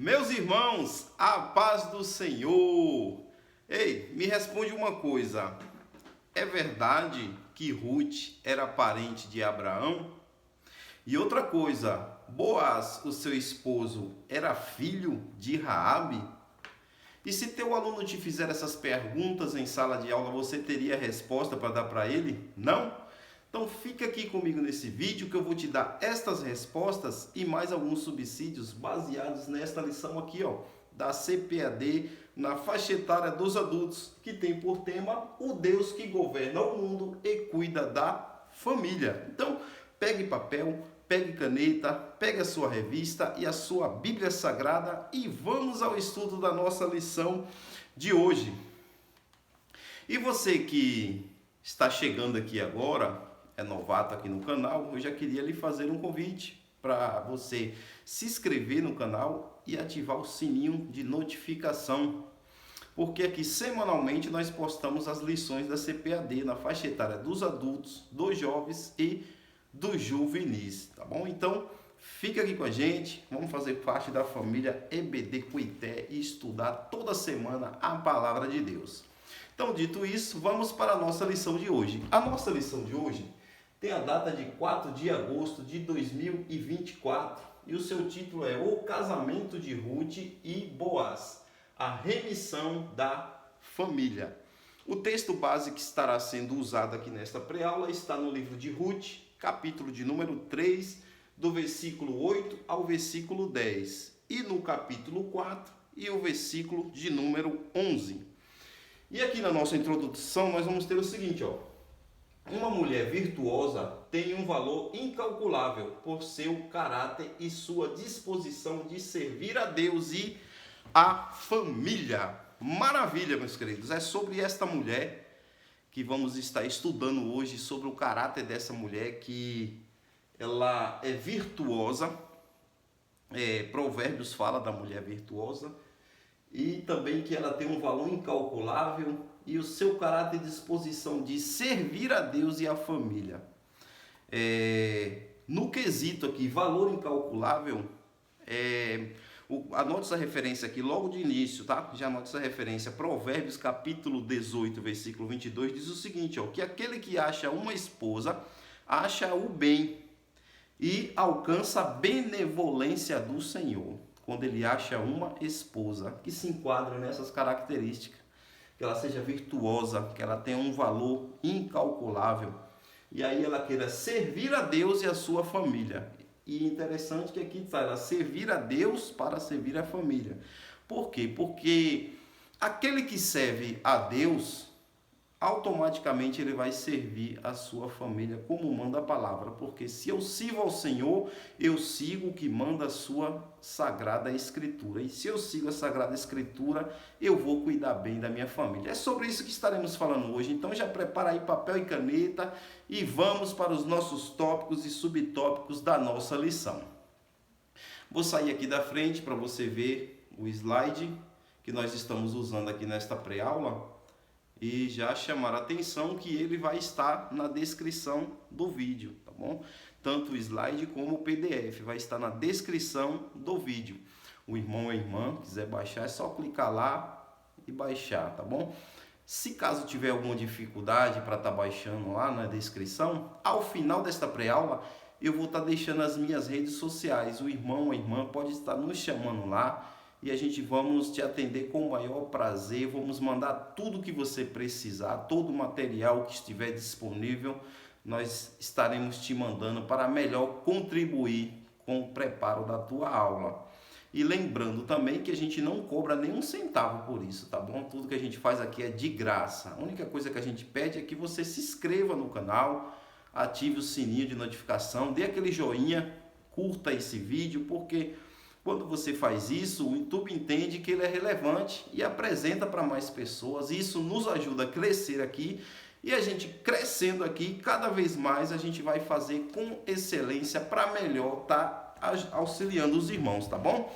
Meus irmãos, a paz do Senhor. Ei, me responde uma coisa. É verdade que Ruth era parente de Abraão? E outra coisa, Boaz, o seu esposo, era filho de Raabe? E se teu aluno te fizer essas perguntas em sala de aula, você teria resposta para dar para ele? Não? Então fica aqui comigo nesse vídeo que eu vou te dar estas respostas e mais alguns subsídios baseados nesta lição aqui, ó, da CPAD na faixa etária dos adultos, que tem por tema o Deus que governa o mundo e cuida da família. Então, pegue papel, pegue caneta, pegue a sua revista e a sua Bíblia Sagrada e vamos ao estudo da nossa lição de hoje. E você que está chegando aqui agora, é novato aqui no canal, eu já queria lhe fazer um convite para você se inscrever no canal e ativar o sininho de notificação, porque aqui semanalmente nós postamos as lições da CPAD na faixa etária dos adultos, dos jovens e dos juvenis, tá bom? Então fica aqui com a gente, vamos fazer parte da família EBD Cuité e estudar toda semana a palavra de Deus. Então, dito isso, vamos para a nossa lição de hoje. A nossa lição de hoje tem a data de 4 de agosto de 2024 e o seu título é O Casamento de Ruth e Boaz, a remissão da família. O texto base que estará sendo usado aqui nesta pré-aula está no livro de Ruth, capítulo de número 3, do versículo 8 ao versículo 10, e no capítulo 4 e o versículo de número 11. E aqui na nossa introdução nós vamos ter o seguinte, ó. Uma mulher virtuosa tem um valor incalculável por seu caráter e sua disposição de servir a Deus e a família. Maravilha, meus queridos. É sobre esta mulher que vamos estar estudando hoje, sobre o caráter dessa mulher, que ela é virtuosa. Provérbios fala da mulher virtuosa. E também que ela tem um valor incalculável e o seu caráter e disposição de servir a Deus e a família. No quesito aqui, valor incalculável, anote essa referência aqui logo de início, tá? Já anote essa referência. Provérbios capítulo 18, versículo 22, diz o seguinte, ó, que aquele que acha uma esposa, acha o bem e alcança a benevolência do Senhor. Quando ele acha uma esposa que se enquadra nessas características, que ela seja virtuosa, que ela tenha um valor incalculável, e aí ela queira servir a Deus e a sua família. E interessante que aqui está, ela servir a Deus para servir a família. Por quê? Porque aquele que serve a Deus, automaticamente ele vai servir a sua família como manda a palavra, porque se eu sirvo ao Senhor, eu sigo o que manda a sua Sagrada Escritura, e se eu sigo a Sagrada Escritura, eu vou cuidar bem da minha família. É sobre isso que estaremos falando hoje, então já prepara aí papel e caneta e vamos para os nossos tópicos e subtópicos da nossa lição. Vou sair aqui da frente para você ver o slide que nós estamos usando aqui nesta pré-aula, e já chamar a atenção que ele vai estar na descrição do vídeo, tá bom? Tanto o slide como o PDF vai estar na descrição do vídeo. O irmão ou a irmã quiser baixar, é só clicar lá e baixar, tá bom? Se caso tiver alguma dificuldade para estar baixando lá na descrição, ao final desta pré-aula eu vou estar deixando as minhas redes sociais. O irmão ou a irmã pode estar nos chamando lá, e a gente vamos te atender com o maior prazer, vamos mandar tudo que você precisar, todo o material que estiver disponível, nós estaremos te mandando para melhor contribuir com o preparo da tua aula. E lembrando também que a gente não cobra nenhum centavo por isso, tá bom? Tudo que a gente faz aqui é de graça. A única coisa que a gente pede é que você se inscreva no canal, ative o sininho de notificação, dê aquele joinha, curta esse vídeo, porque quando você faz isso, o YouTube entende que ele é relevante e apresenta para mais pessoas. Isso nos ajuda a crescer aqui, e a gente crescendo aqui, cada vez mais a gente vai fazer com excelência para melhor estar auxiliando os irmãos, tá bom?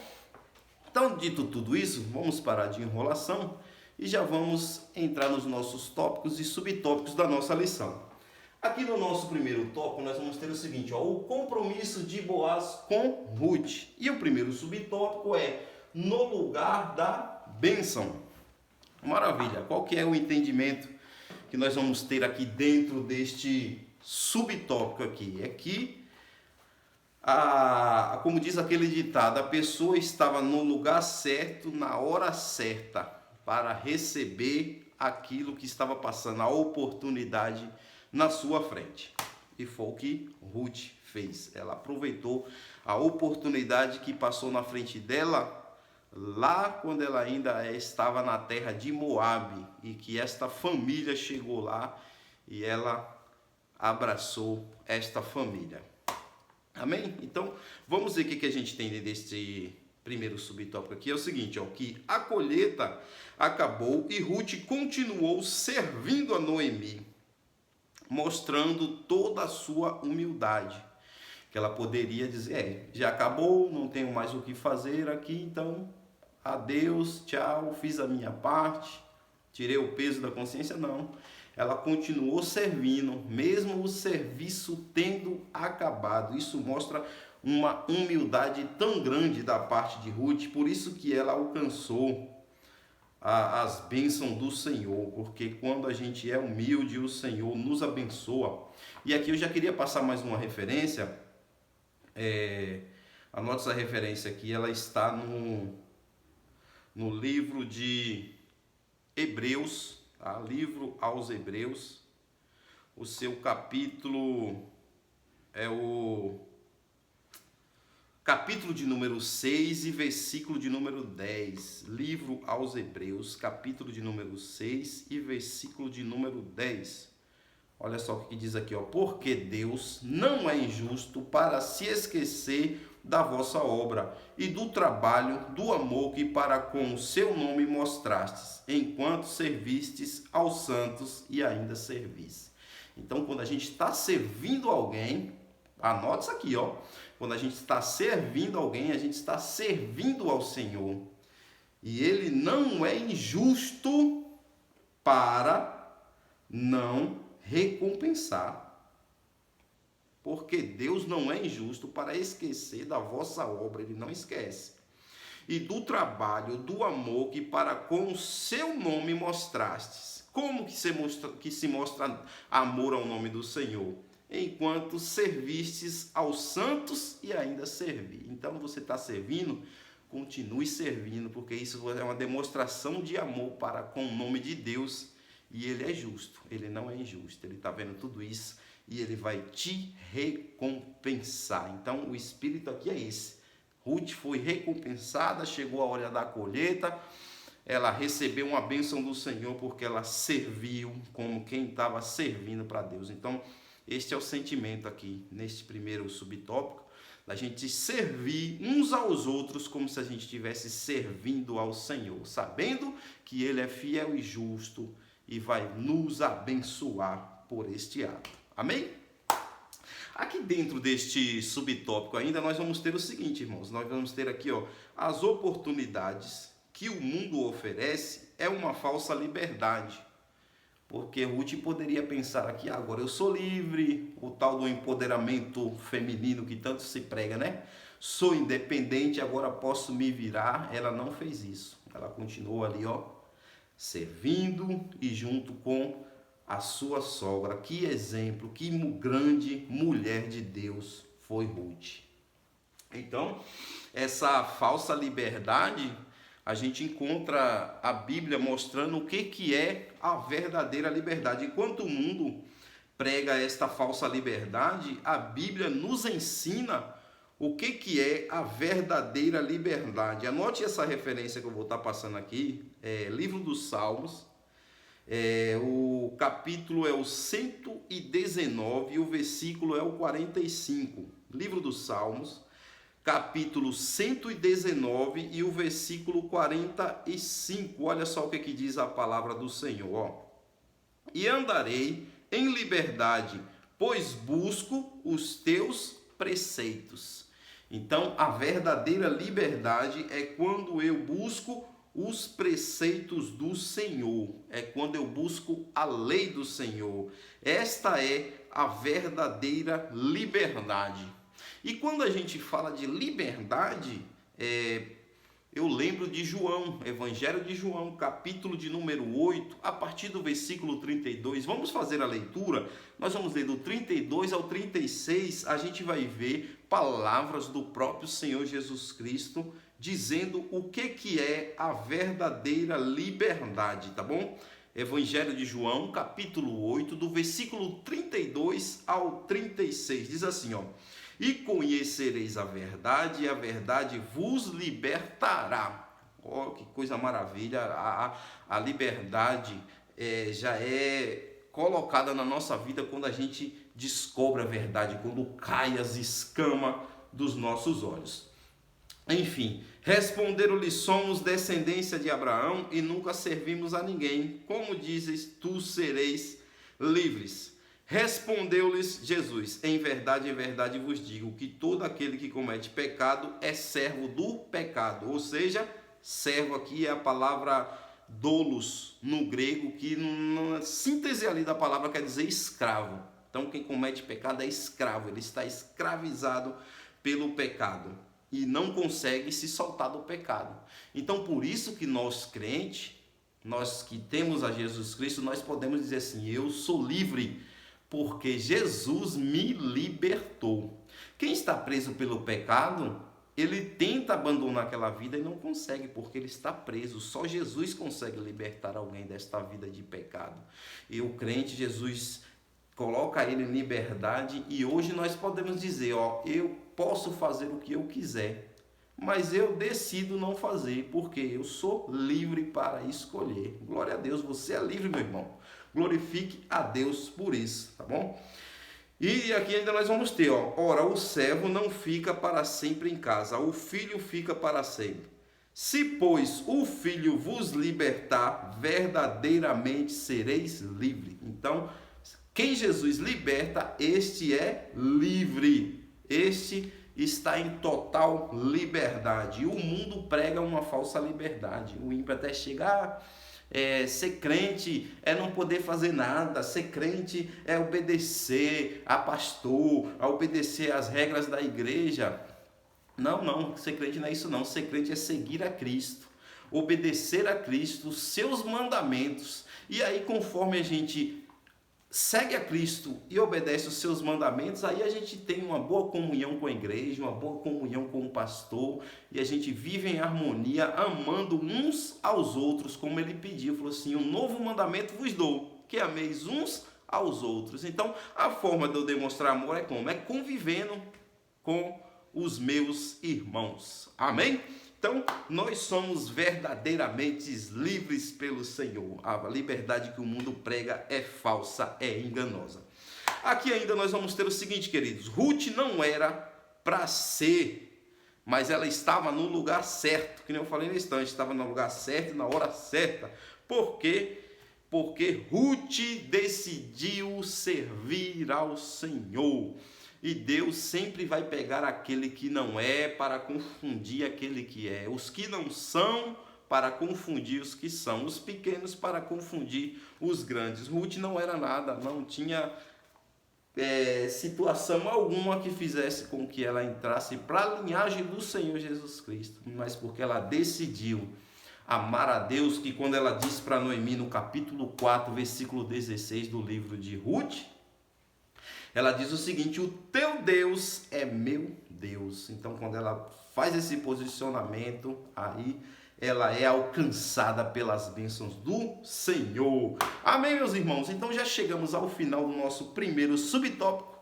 Então, dito tudo isso, vamos parar de enrolação e já vamos entrar nos nossos tópicos e subtópicos da nossa lição. Aqui no nosso primeiro tópico nós vamos ter o seguinte, ó, o compromisso de Boaz com Ruth. E o primeiro subtópico é no lugar da bênção. Maravilha. Qual que é o entendimento que nós vamos ter aqui dentro deste subtópico aqui? É que, como diz aquele ditado, a pessoa estava no lugar certo, na hora certa, para receber aquilo que estava passando, a oportunidade na sua frente. E foi o que Ruth fez. Ela aproveitou a oportunidade que passou na frente dela, lá quando ela ainda estava na terra de Moabe, e que esta família chegou lá e ela abraçou esta família. Amém? Então, vamos ver o que a gente tem desse primeiro subtópico aqui. É o seguinte, ó, que a colheita acabou e Ruth continuou servindo a Noemi, mostrando toda a sua humildade. Que ela poderia dizer, já acabou, não tenho mais o que fazer aqui, então adeus, tchau, fiz a minha parte, tirei o peso da consciência. Não, ela continuou servindo, mesmo o serviço tendo acabado. Isso mostra uma humildade tão grande da parte de Ruth, por isso que ela alcançou as bênçãos do Senhor, porque quando a gente é humilde, o Senhor nos abençoa. E aqui eu já queria passar mais uma referência, anote essa referência aqui, ela está no livro de Hebreus, tá? Livro aos Hebreus, o seu capítulo é o capítulo de número 6 e versículo de número 10. Livro aos Hebreus, capítulo de número 6 e versículo de número 10. Olha só o que diz aqui, ó. Porque Deus não é injusto para se esquecer da vossa obra e do trabalho, do amor que para com o seu nome mostrastes, enquanto servistes aos santos e ainda servis. Então, quando a gente está servindo alguém, anote isso aqui, ó. Quando a gente está servindo alguém, a gente está servindo ao Senhor. E Ele não é injusto para não recompensar. Porque Deus não é injusto para esquecer da vossa obra, Ele não esquece. E do trabalho, do amor que para com o seu nome mostrastes. Como que se mostra amor ao nome do Senhor? Enquanto servistes aos santos e ainda servir. Então você está servindo, continue servindo, porque isso é uma demonstração de amor para com o nome de Deus. E Ele é justo, Ele não é injusto. Ele está vendo tudo isso e Ele vai te recompensar. Então o espírito aqui é esse. Ruth foi recompensada, chegou a hora da colheita, ela recebeu uma bênção do Senhor porque ela serviu como quem estava servindo para Deus. Então este é o sentimento aqui, neste primeiro subtópico, da gente servir uns aos outros como se a gente estivesse servindo ao Senhor, sabendo que Ele é fiel e justo e vai nos abençoar por este ato. Amém? Aqui dentro deste subtópico ainda nós vamos ter o seguinte, irmãos, nós vamos ter aqui, ó, as oportunidades que o mundo oferece é uma falsa liberdade. Porque Ruth poderia pensar aqui, agora eu sou livre, o tal do empoderamento feminino que tanto se prega, né? Sou independente, agora posso me virar. Ela não fez isso. Ela continuou ali, ó, servindo e junto com a sua sogra. Que exemplo, que grande mulher de Deus foi Ruth. Então, essa falsa liberdade, a gente encontra a Bíblia mostrando o que é a verdadeira liberdade. Enquanto o mundo prega esta falsa liberdade, a Bíblia nos ensina o que é a verdadeira liberdade. Anote essa referência que eu vou estar passando aqui, livro dos Salmos, o capítulo é o 119 e o versículo é o 45. Livro dos Salmos, capítulo 119 e o versículo 45. Olha só o que diz a palavra do Senhor. Ó. E andarei em liberdade, pois busco os teus preceitos. Então, a verdadeira liberdade é quando eu busco os preceitos do Senhor. É quando eu busco a lei do Senhor. Esta é a verdadeira liberdade. E quando a gente fala de liberdade, eu lembro de João, Evangelho de João, capítulo de número 8, a partir do versículo 32. Vamos fazer a leitura. Nós vamos ler do 32 ao 36. A gente vai ver palavras do próprio Senhor Jesus Cristo dizendo o que é a verdadeira liberdade, tá bom? Evangelho de João, capítulo 8, do versículo 32 ao 36. Diz assim, ó: e conhecereis a verdade, e a verdade vos libertará. Oh, que coisa maravilha! A liberdade já é colocada na nossa vida quando a gente descobre a verdade, quando cai as escamas dos nossos olhos. Enfim, responderam-lhe: somos descendência de Abraão e nunca servimos a ninguém. Como dizes, tu sereis livres. Respondeu-lhes Jesus: em verdade vos digo que todo aquele que comete pecado é servo do pecado. Ou seja, servo aqui é a palavra doulos no grego, que na síntese ali da palavra quer dizer escravo. Então quem comete pecado é escravo, ele está escravizado pelo pecado e não consegue se soltar do pecado. Então por isso que nós crentes, nós que temos a Jesus Cristo, nós podemos dizer assim: eu sou livre, porque Jesus me libertou. Quem está preso pelo pecado, ele tenta abandonar aquela vida e não consegue, porque ele está preso. Só Jesus consegue libertar alguém desta vida de pecado. E o crente, Jesus coloca ele em liberdade, e hoje nós podemos dizer, ó, eu posso fazer o que eu quiser, mas eu decido não fazer, porque eu sou livre para escolher. Glória a Deus, você é livre, meu irmão. Glorifique a Deus por isso, tá bom? E aqui ainda nós vamos ter, ó: ora, o servo não fica para sempre em casa, o filho fica para sempre. Se, pois, o filho vos libertar, verdadeiramente sereis livres. Então, quem Jesus liberta, este é livre. Este está em total liberdade. E o mundo prega uma falsa liberdade. O ímpio até chega ser crente é não poder fazer nada, ser crente é obedecer a pastor, a obedecer às regras da igreja. Não, ser crente não é isso não. Ser crente é seguir a Cristo, obedecer a Cristo, os seus mandamentos. E aí, conforme a gente segue a Cristo e obedece os seus mandamentos, aí a gente tem uma boa comunhão com a igreja, uma boa comunhão com o pastor, e a gente vive em harmonia, amando uns aos outros, como ele pediu. Falou assim: um novo mandamento vos dou, que ameis uns aos outros. Então, a forma de eu demonstrar amor é como? É convivendo com os meus irmãos. Amém? Então, nós somos verdadeiramente livres pelo Senhor. A liberdade que o mundo prega é falsa, é enganosa. Aqui ainda nós vamos ter o seguinte, queridos: Ruth não era para ser, mas ela estava no lugar certo, que nem eu falei no instante, estava no lugar certo e na hora certa. Por quê? Porque Ruth decidiu servir ao Senhor. E Deus sempre vai pegar aquele que não é para confundir aquele que é. Os que não são para confundir os que são. Os pequenos para confundir os grandes. Ruth não era nada, não tinha situação alguma que fizesse com que ela entrasse para a linhagem do Senhor Jesus Cristo. Mas porque ela decidiu amar a Deus, que quando ela disse para Noemi no capítulo 4, versículo 16 do livro de Ruth, ela diz o seguinte: o teu Deus é meu Deus. Então, quando ela faz esse posicionamento, aí ela é alcançada pelas bênçãos do Senhor. Amém, meus irmãos? Então, já chegamos ao final do nosso primeiro subtópico.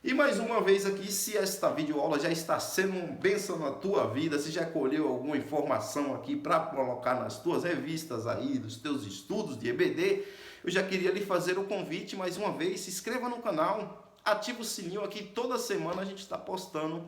E mais uma vez aqui, se esta videoaula já está sendo uma bênção na tua vida, se já colheu alguma informação aqui para colocar nas tuas revistas aí, dos teus estudos de EBD, eu já queria lhe fazer o convite mais uma vez: se inscreva no canal, ativa o sininho. Aqui toda semana a gente está postando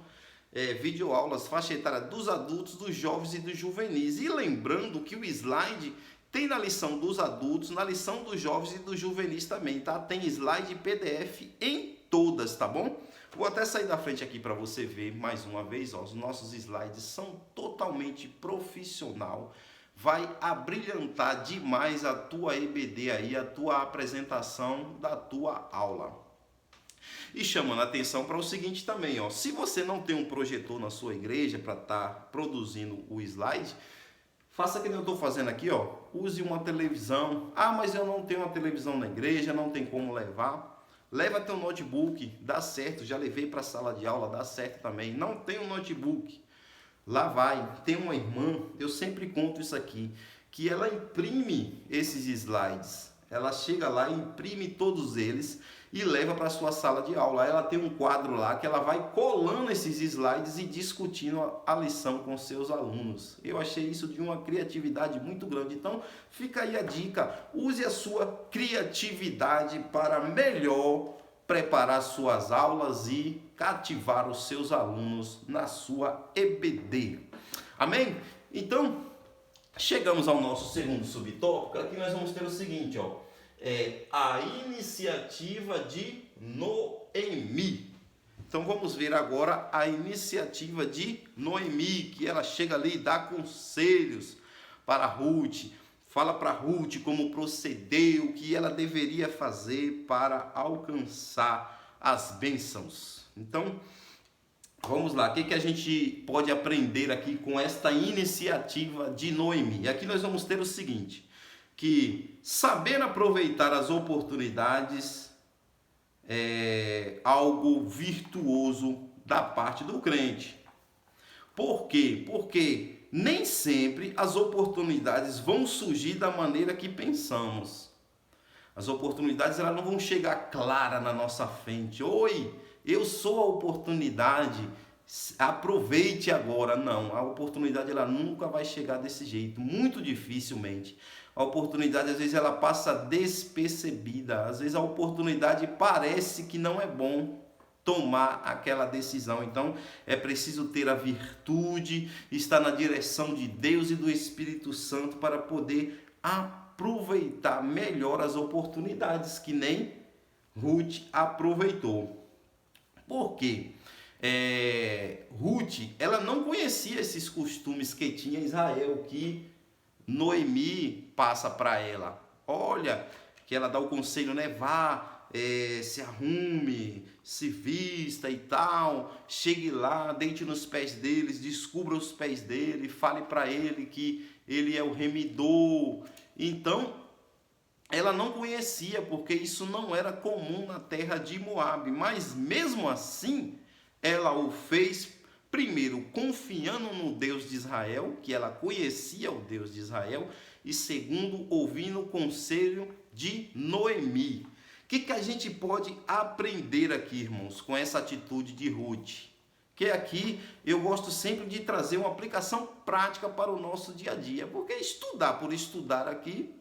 videoaulas, faixa etária dos adultos, dos jovens e dos juvenis. E lembrando que o slide tem na lição dos adultos, na lição dos jovens e dos juvenis também, tá? Tem slide PDF em todas, tá bom? Vou até sair da frente aqui para você ver mais uma vez, ó, os nossos slides são totalmente profissional. Vai abrilhantar demais a tua EBD aí, a tua apresentação da tua aula. E chamando a atenção para o seguinte também, ó, se você não tem um projetor na sua igreja para estar produzindo o slide, faça que eu estou fazendo aqui, ó, use uma televisão. Ah, mas eu não tenho uma televisão na igreja, não tem como levar. Leva teu notebook, dá certo, já levei para a sala de aula, dá certo também. Não tem um notebook, lá vai. Tem uma irmã, eu sempre conto isso aqui, que ela imprime esses slides. Ela chega lá, imprime todos eles e leva para a sua sala de aula. Ela tem um quadro lá que ela vai colando esses slides e discutindo a lição com seus alunos. Eu achei isso de uma criatividade muito grande. Então, fica aí a dica. Use a sua criatividade para melhor preparar suas aulas e cativar os seus alunos na sua EBD. Amém? Então, chegamos ao nosso segundo subtópico. Aqui nós vamos ter o seguinte, ó, a iniciativa de Noemi. Então vamos ver agora a iniciativa de Noemi, que ela chega ali e dá conselhos para Ruth, fala para Ruth como proceder, o que ela deveria fazer para alcançar as bênçãos. Então, vamos lá, o que a gente pode aprender aqui com esta iniciativa de Noemi? E aqui nós vamos ter o seguinte, que saber aproveitar as oportunidades é algo virtuoso da parte do crente. Por quê? Porque nem sempre as oportunidades vão surgir da maneira que pensamos. As oportunidades elas não vão chegar clara na nossa frente. Oi, eu sou a oportunidade, aproveite agora. Não, a oportunidade ela nunca vai chegar desse jeito, muito dificilmente. A oportunidade às vezes ela passa despercebida, às vezes a oportunidade parece que não é bom tomar aquela decisão. Então é preciso ter a virtude, estar na direção de Deus e do Espírito Santo para poder aproveitar melhor as oportunidades que nem Ruth aproveitou. Por quê? Ruth, ela não conhecia esses costumes que tinha Israel, que Noemi passa para ela. Olha, que ela dá o conselho, né? Vá, se arrume, se vista e tal, chegue lá, deite nos pés deles, descubra os pés dele, fale para ele que ele é o remidor. Então, ela não conhecia, porque isso não era comum na terra de Moabe, mas mesmo assim, ela o fez primeiro confiando no Deus de Israel, que ela conhecia o Deus de Israel, e segundo, ouvindo o conselho de Noemi. O que a gente pode aprender aqui, irmãos, com essa atitude de Ruth? Que aqui eu gosto sempre de trazer uma aplicação prática para o nosso dia a dia, porque estudar por estudar aqui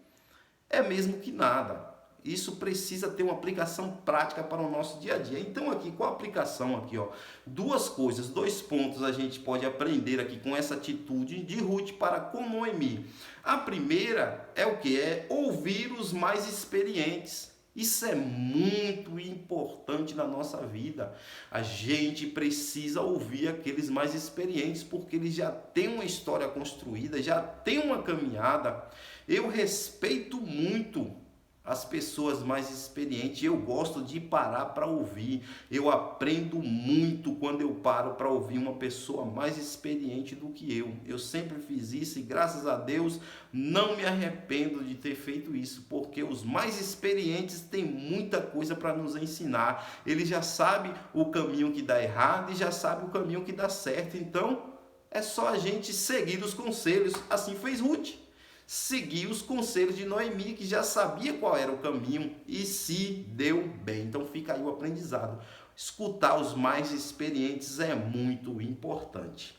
é mesmo que nada. Isso precisa ter uma aplicação prática para o nosso dia a dia. Então aqui, com a aplicação aqui, ó, duas coisas, 2 pontos a gente pode aprender aqui com essa atitude de Ruth para com Noemi. A primeira é o que? É ouvir os mais experientes. Isso é muito importante na nossa vida. A gente precisa ouvir aqueles mais experientes, porque eles já têm uma história construída, já têm uma caminhada. Eu respeito muito as pessoas mais experientes, eu gosto de parar para ouvir, eu aprendo muito quando eu paro para ouvir uma pessoa mais experiente do que eu sempre fiz isso e graças a Deus não me arrependo de ter feito isso, porque os mais experientes têm muita coisa para nos ensinar, eles já sabem o caminho que dá errado e já sabem o caminho que dá certo, então é só a gente seguir os conselhos, assim fez Ruth. Seguir os conselhos de Noemi, que já sabia qual era o caminho e se deu bem. Então fica aí o aprendizado. Escutar os mais experientes é muito importante.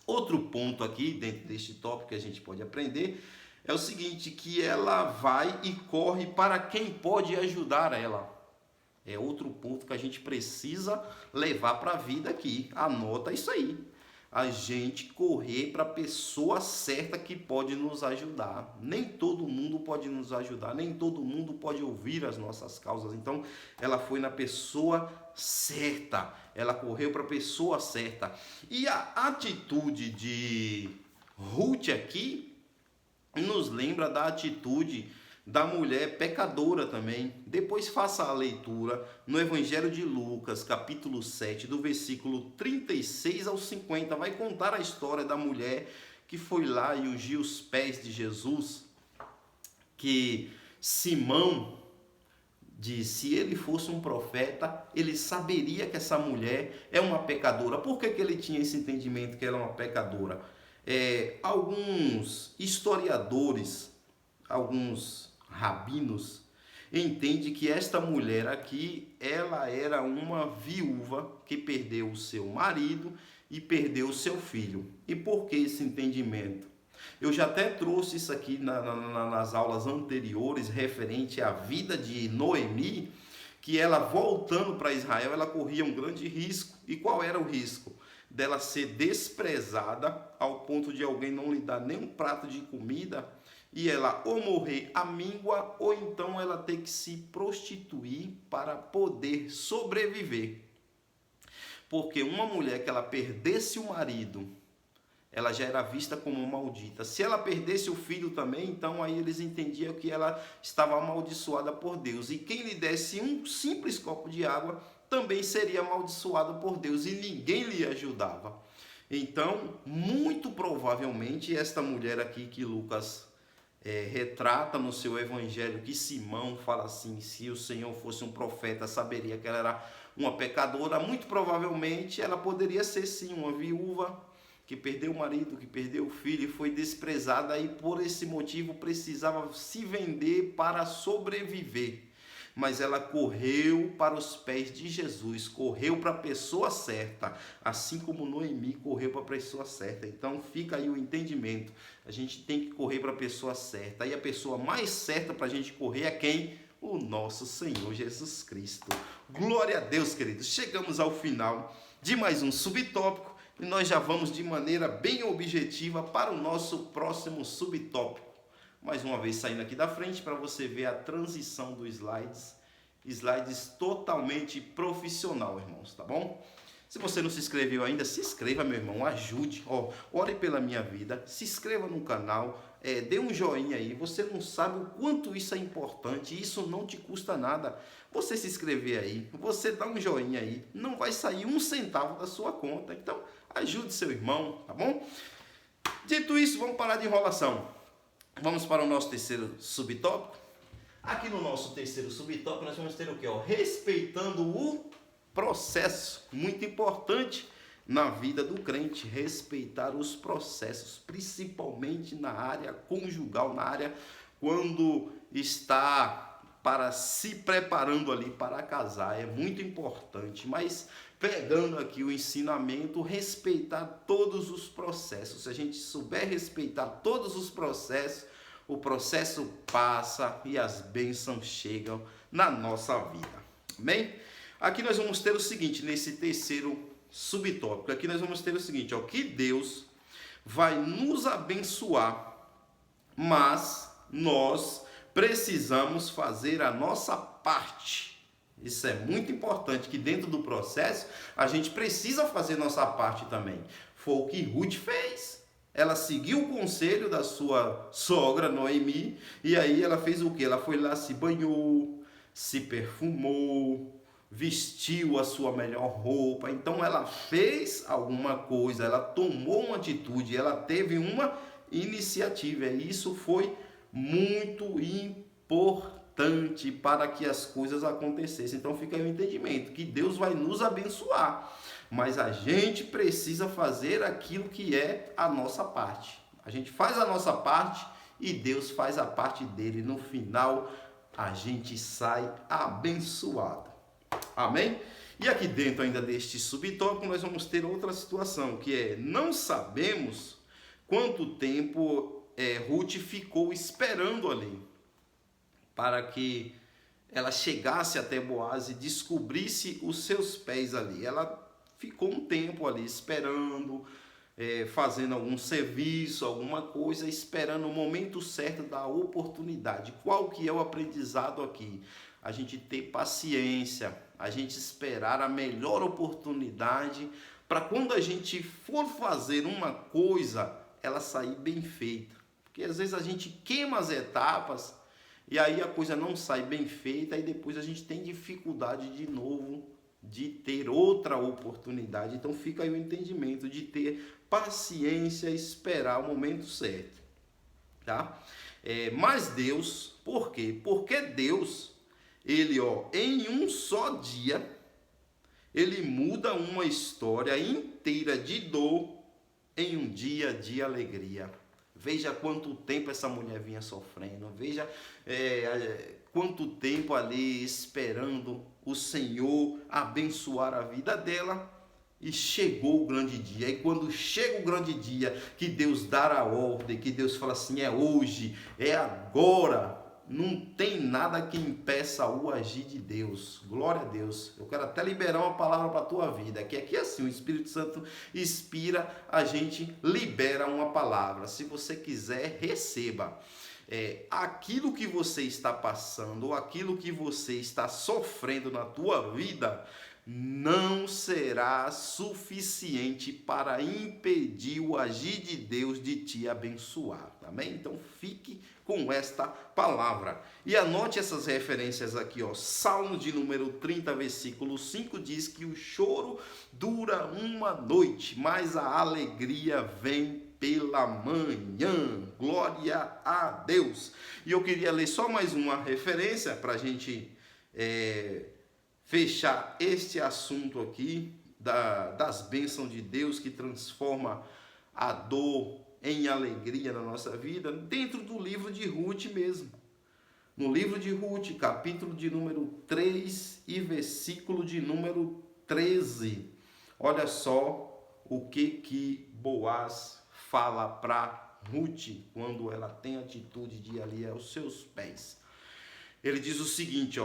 Outro ponto aqui, dentro deste tópico que a gente pode aprender, é o seguinte, que ela vai e corre para quem pode ajudar ela. É outro ponto que a gente precisa levar para a vida aqui. Anota isso aí. A gente correr para a pessoa certa que pode nos ajudar. Nem todo mundo pode nos ajudar, nem todo mundo pode ouvir as nossas causas. Então, ela foi na pessoa certa, ela correu para a pessoa certa. E a atitude de Ruth aqui nos lembra da atitude da mulher pecadora também. Depois faça a leitura no Evangelho de Lucas, capítulo 7, do versículo 36 ao 50. Vai contar a história da mulher que foi lá e ungiu os pés de Jesus, que Simão disse, se ele fosse um profeta, ele saberia que essa mulher é uma pecadora. Por que ele tinha esse entendimento que ela é uma pecadora? Alguns historiadores, alguns rabinos, entendem que esta mulher aqui, ela era uma viúva que perdeu o seu marido e perdeu o seu filho. E por que esse entendimento? Eu já até trouxe isso aqui nas aulas anteriores, referente à vida de Noemi, que ela voltando para Israel, ela corria um grande risco. E qual era o risco? Dela ser desprezada ao ponto de alguém não lhe dar nem um prato de comida e ela ou morrer à míngua ou então ela ter que se prostituir para poder sobreviver. Porque uma mulher que ela perdesse o marido, ela já era vista como maldita. Se ela perdesse o filho também, então aí eles entendiam que ela estava amaldiçoada por Deus. E quem lhe desse um simples copo de água também seria amaldiçoado por Deus e ninguém lhe ajudava. Então, muito provavelmente, esta mulher aqui que Lucas retrata no seu evangelho, que Simão fala assim, se o Senhor fosse um profeta, saberia que ela era uma pecadora. Muito provavelmente ela poderia ser sim uma viúva que perdeu o marido, que perdeu o filho e foi desprezada e por esse motivo precisava se vender para sobreviver. Mas ela correu para os pés de Jesus, correu para a pessoa certa, assim como Noemi correu para a pessoa certa. Então fica aí o entendimento, a gente tem que correr para a pessoa certa, e a pessoa mais certa para a gente correr é quem? O nosso Senhor Jesus Cristo. Glória a Deus, queridos, chegamos ao final de mais um subtópico e nós já vamos de maneira bem objetiva para o nosso próximo subtópico. Mais uma vez saindo aqui da frente para você ver a transição dos slides totalmente profissional, irmãos, tá bom? Se você não se inscreveu ainda, se inscreva, meu irmão, ajude, ore pela minha vida, se inscreva no canal, dê um joinha aí, você não sabe o quanto isso é importante, isso não te custa nada, você se inscrever aí, você dá um joinha aí, não vai sair um centavo da sua conta, então ajude seu irmão, tá bom? Dito isso, vamos parar de enrolação. Vamos para o nosso terceiro subtópico. Aqui no nosso terceiro subtópico nós vamos ter o quê? Respeitando o processo. Muito importante na vida do crente, respeitar os processos, principalmente na área conjugal, na área quando está para se preparando ali para casar. É muito importante, mas pegando aqui o ensinamento, respeitar todos os processos. Se a gente souber respeitar todos os processos, o processo passa e as bênçãos chegam na nossa vida. Amém? Aqui nós vamos ter o seguinte, nesse terceiro subtópico, aqui nós vamos ter o seguinte, que Deus vai nos abençoar, mas nós precisamos fazer a nossa parte. Isso é muito importante, que dentro do processo a gente precisa fazer nossa parte também. Foi o que Ruth fez. Ela seguiu o conselho da sua sogra Noemi e aí ela fez o quê? Ela foi lá, se banhou, se perfumou, vestiu a sua melhor roupa. Então ela fez alguma coisa, ela tomou uma atitude, ela teve uma iniciativa. E isso foi muito importante para que as coisas acontecessem. Então fica aí o entendimento, que Deus vai nos abençoar, mas a gente precisa fazer aquilo que é a nossa parte. A gente faz a nossa parte e Deus faz a parte dele. No final, a gente sai abençoado. Amém? E aqui dentro ainda deste subtópico, nós vamos ter outra situação, que é, não sabemos quanto tempo Ruth ficou esperando ali, para que ela chegasse até Boaz e descobrisse os seus pés ali. Ela ficou um tempo ali esperando, fazendo algum serviço, alguma coisa, esperando o momento certo da oportunidade. Qual que é o aprendizado aqui? A gente ter paciência, a gente esperar a melhor oportunidade, para quando a gente for fazer uma coisa, ela sair bem feita. Porque às vezes a gente queima as etapas e aí a coisa não sai bem feita e depois a gente tem dificuldade de novo de ter outra oportunidade. Então fica aí o entendimento de ter paciência e esperar o momento certo, tá? Mas Deus, por quê? Porque Deus, ele, em um só dia, ele muda uma história inteira de dor em um dia de alegria. Veja quanto tempo essa mulher vinha sofrendo, veja quanto tempo ali esperando o Senhor abençoar a vida dela, e chegou o grande dia. E quando chega o grande dia, que Deus dá a ordem, que Deus fala assim, é hoje, é agora, não tem nada que impeça o agir de Deus. Glória a Deus. Eu quero até liberar uma palavra para a tua vida, que aqui assim, o Espírito Santo inspira, a gente libera uma palavra. Se você quiser, receba. Aquilo que você está passando, ou aquilo que você está sofrendo na tua vida, não será suficiente para impedir o agir de Deus de te abençoar, amém? Então fique com esta palavra e anote essas referências aqui, Salmo de número 30, versículo 5 diz que o choro dura uma noite, mas a alegria vem pela manhã. Glória a Deus. E eu queria ler só mais uma referência para a gente fechar este assunto aqui das bênçãos de Deus que transforma a dor em alegria na nossa vida, dentro do livro de Ruth mesmo. No livro de Ruth, capítulo de número 3 e versículo de número 13. Olha só o que Boaz fala para Ruth quando ela tem a atitude de ir ali aos seus pés. Ele diz o seguinte,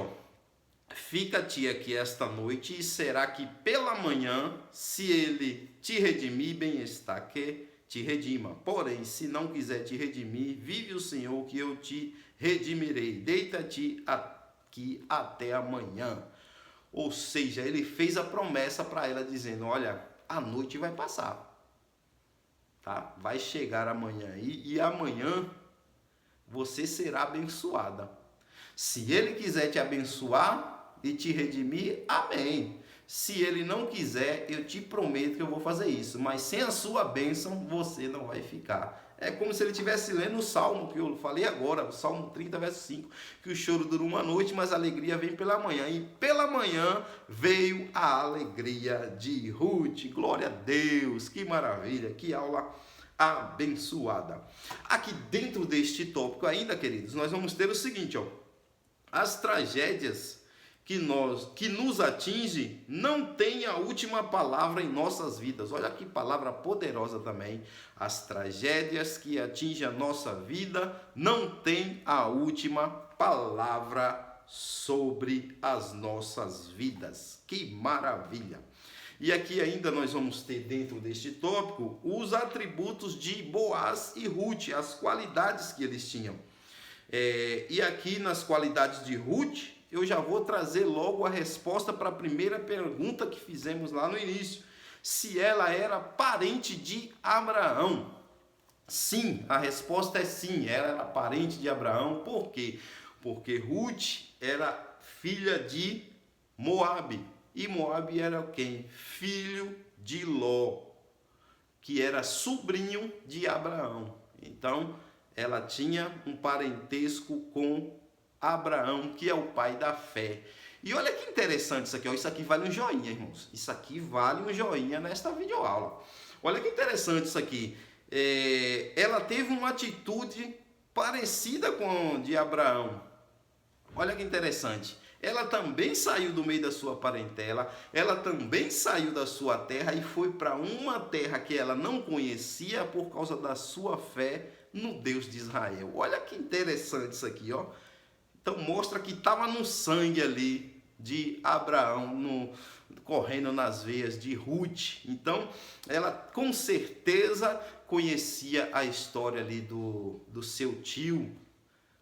fica-te aqui esta noite, e será que pela manhã, se ele te redimir, bem está que te redima. Porém, se não quiser te redimir, vive o Senhor que eu te redimirei. Deita-te aqui até amanhã. Ou seja, ele fez a promessa para ela dizendo, olha, a noite vai passar, tá? Vai chegar amanhã e amanhã você será abençoada. Se ele quiser te abençoar e te redimir, amém. Se ele não quiser, eu te prometo que eu vou fazer isso, mas sem a sua bênção você não vai ficar. É como se ele estivesse lendo o Salmo que eu falei agora, o Salmo 30, verso 5, que o choro dura uma noite, mas a alegria vem pela manhã. E pela manhã veio a alegria de Ruth. Glória a Deus, que maravilha, que aula abençoada. Aqui dentro deste tópico ainda, queridos, nós vamos ter o seguinte, as tragédias que nos atinge não tem a última palavra em nossas vidas. Olha que palavra poderosa também. As tragédias que atingem a nossa vida não tem a última palavra sobre as nossas vidas. Que maravilha! E aqui ainda nós vamos ter dentro deste tópico os atributos de Boaz e Ruth, as qualidades que eles tinham. E aqui nas qualidades de Ruth, eu já vou trazer logo a resposta para a primeira pergunta que fizemos lá no início. Se ela era parente de Abraão. Sim, a resposta é sim, ela era parente de Abraão. Por quê? Porque Ruth era filha de Moabe. E Moabe era quem? Filho de Ló, que era sobrinho de Abraão. Então, ela tinha um parentesco com Abraão, que é o pai da fé. E olha que interessante isso aqui, isso aqui vale um joinha, irmãos. Isso aqui vale um joinha nesta videoaula. Olha que interessante isso aqui. Ela teve uma atitude parecida com a de Abraão. Olha que interessante. Ela também saiu do meio da sua parentela, ela também saiu da sua terra e foi para uma terra que ela não conhecia por causa da sua fé no Deus de Israel. Olha que interessante isso aqui, Então mostra que estava no sangue ali de Abraão, correndo nas veias de Ruth. Então ela com certeza conhecia a história ali do seu tio,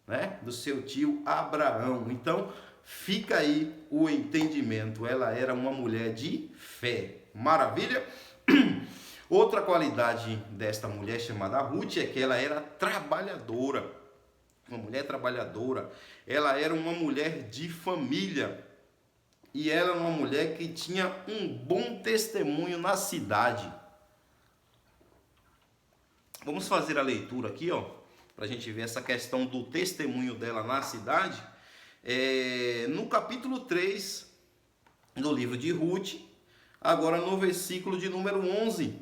né? Do seu tio Abraão. Então fica aí o entendimento. Ela era uma mulher de fé. Maravilha? Outra qualidade desta mulher chamada Ruth é que ela era trabalhadora. uma mulher trabalhadora, ela era uma mulher de família. E ela era uma mulher que tinha um bom testemunho na cidade. Vamos fazer a leitura aqui, ó, para a gente ver essa questão do testemunho dela na cidade. No capítulo 3 do livro de Ruth, agora no versículo de número 11.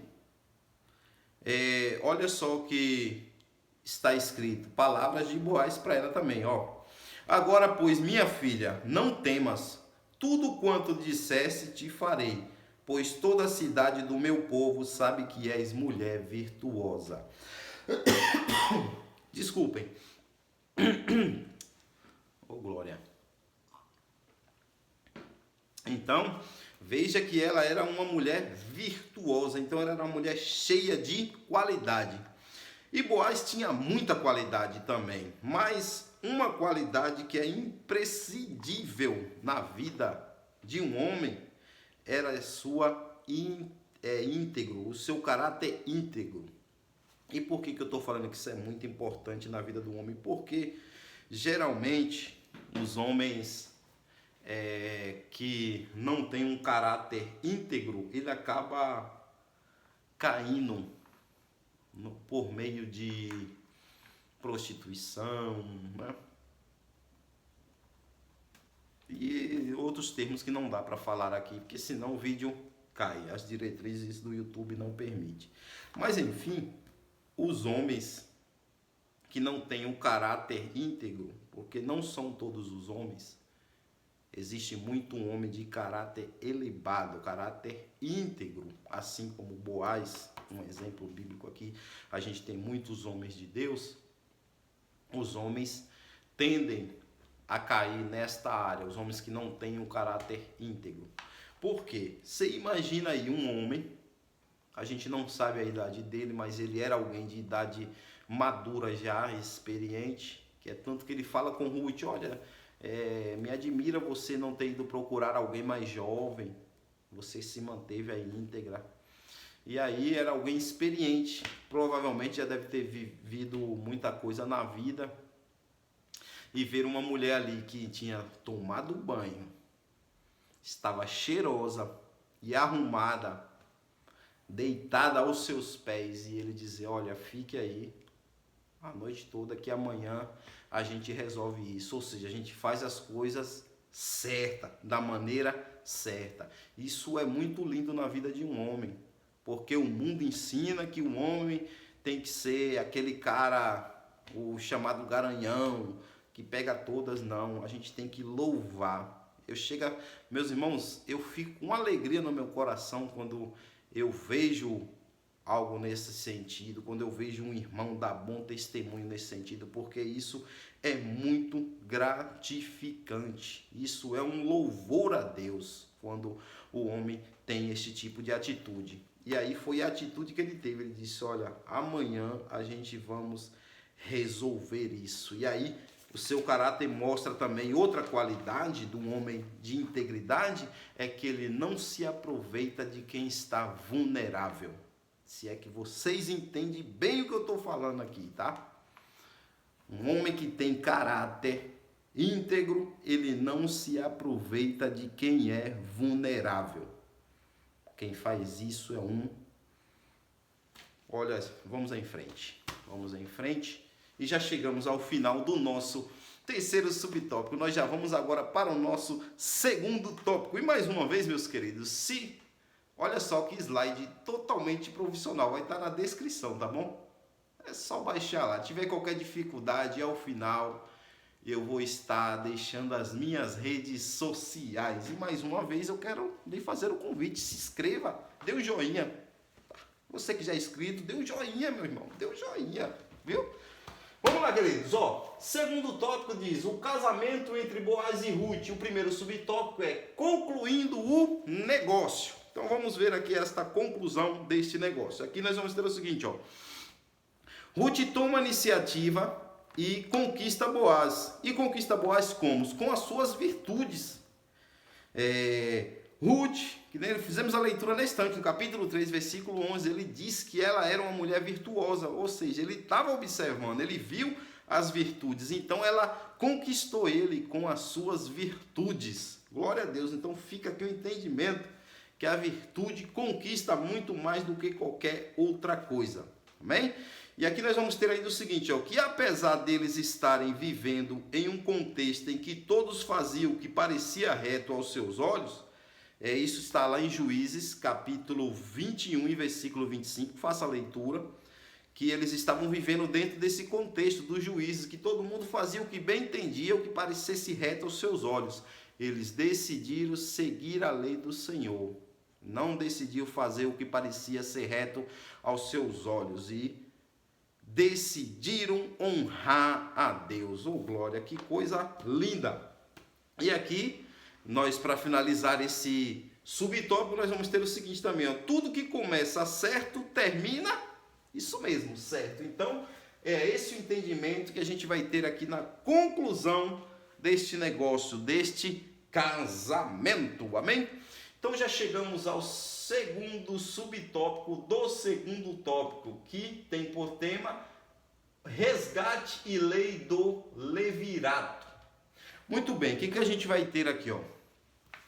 Olha só o que está escrito, palavras de Boaz para ela também, ó. Agora, pois, minha filha, não temas, tudo quanto disseste te farei, pois toda a cidade do meu povo sabe que és mulher virtuosa. Desculpem. Oh, glória. Então, veja que ela era uma mulher virtuosa, então ela era uma mulher cheia de qualidade. E Boaz tinha muita qualidade também, mas uma qualidade que é imprescindível na vida de um homem era a sua íntegro, o seu caráter íntegro. E por que eu estou falando que isso é muito importante na vida do homem? Porque geralmente os homens que não têm um caráter íntegro, ele acaba caindo por meio de prostituição, né? E outros termos que não dá para falar aqui, porque senão o vídeo cai, as diretrizes do YouTube não permitem. Mas enfim, os homens que não têm um caráter íntegro, porque não são todos os homens, existe muito um homem de caráter elevado, caráter íntegro, assim como Boaz, um exemplo bíblico aqui, a gente tem muitos homens de Deus. Os homens tendem a cair nesta área, os homens que não têm um caráter íntegro. Por quê? Você imagina aí um homem, a gente não sabe a idade dele, mas ele era alguém de idade madura já, experiente, que é tanto que ele fala com Ruth, olha, me admira você não ter ido procurar alguém mais jovem, você se manteve aí íntegra. E aí era alguém experiente, provavelmente já deve ter vivido muita coisa na vida, e ver uma mulher ali que tinha tomado banho, estava cheirosa e arrumada, deitada aos seus pés, e ele dizer, olha, fique aí a noite toda que amanhã a gente resolve isso. Ou seja, a gente faz as coisas certa, da maneira certa. Isso é muito lindo na vida de um homem, porque o mundo ensina que o homem tem que ser aquele cara, o chamado garanhão, que pega todas. Não, a gente tem que louvar. Meus irmãos, eu fico com alegria no meu coração quando eu vejo algo nesse sentido, quando eu vejo um irmão dar bom testemunho nesse sentido, porque isso é muito gratificante. Isso é um louvor a Deus, quando o homem tem esse tipo de atitude. E aí foi a atitude que ele teve. Ele disse, olha, amanhã a gente vamos resolver isso. E aí o seu caráter mostra também outra qualidade do homem de integridade, é que ele não se aproveita de quem está vulnerável. Se é que vocês entendem bem o que eu estou falando aqui, tá? Um homem que tem caráter íntegro, ele não se aproveita de quem é vulnerável. Quem faz isso é Olha, vamos em frente. Vamos em frente. E já chegamos ao final do nosso terceiro subtópico. Nós já vamos agora para o nosso segundo tópico. E mais uma vez, meus queridos, olha só que slide totalmente profissional. Vai estar na descrição, tá bom? É só baixar lá. Se tiver qualquer dificuldade, ao final eu vou estar deixando as minhas redes sociais. E mais uma vez eu quero lhe fazer o convite. Se inscreva, dê um joinha. Você que já é inscrito, dê um joinha, meu irmão. Dê um joinha, viu? Vamos lá, queridos. Segundo tópico diz, o casamento entre Boaz e Ruth. O primeiro subtópico é concluindo o negócio. Então vamos ver aqui esta conclusão deste negócio. Aqui nós vamos ter o seguinte, Ruth toma a iniciativa e conquista Boaz. E conquista Boaz como? Com as suas virtudes. Ruth, que fizemos a leitura na estante, no capítulo 3, versículo 11, ele diz que ela era uma mulher virtuosa, ou seja, ele estava observando, ele viu as virtudes. Então ela conquistou ele com as suas virtudes. Glória a Deus. Então fica aqui o entendimento que a virtude conquista muito mais do que qualquer outra coisa. Amém? E aqui nós vamos ter ainda o seguinte, ó, que apesar deles estarem vivendo em um contexto em que todos faziam o que parecia reto aos seus olhos, isso está lá em Juízes, capítulo 21 e versículo 25, faça a leitura, que eles estavam vivendo dentro desse contexto dos juízes, que todo mundo fazia o que bem entendia, o que parecesse reto aos seus olhos. Eles decidiram seguir a lei do Senhor, não decidiram fazer o que parecia ser reto aos seus olhos e decidiram honrar a Deus. Oh, glória, que coisa linda! E aqui, nós, para finalizar esse subtópico, nós vamos ter o seguinte também, ó, tudo que começa certo, termina, isso mesmo, certo. Então, é esse o entendimento que a gente vai ter aqui na conclusão deste negócio, deste casamento, amém? Então, já chegamos ao segundo subtópico do segundo tópico, que tem por tema resgate e lei do levirato. Muito bem, o que a gente vai ter aqui, ó?